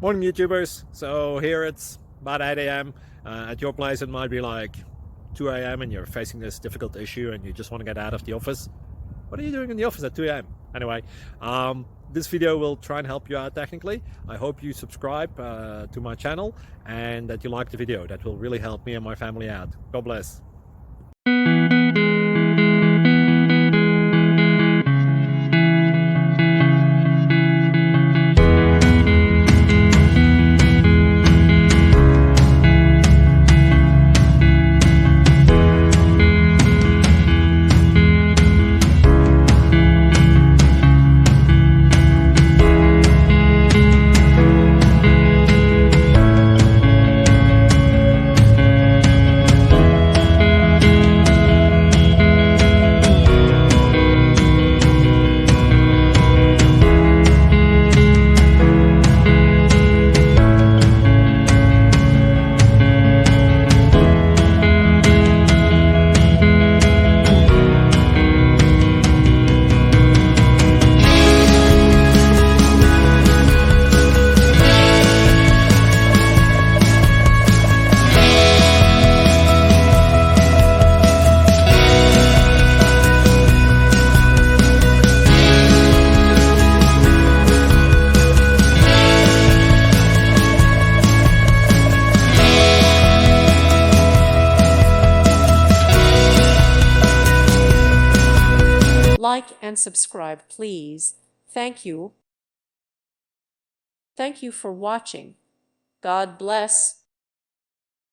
Morning, YouTubers. So here it's about 8 a.m. At your place, it might be like 2 a.m. and you're facing this difficult issue and you just want to get out of the office. What are you doing in the office at 2 a.m.? Anyway, this video will try and help you out technically. I hope you subscribe to my channel and that you like the video. That will really help me and my family out. God bless. Like and subscribe, please. Thank you. Thank you for watching. God bless.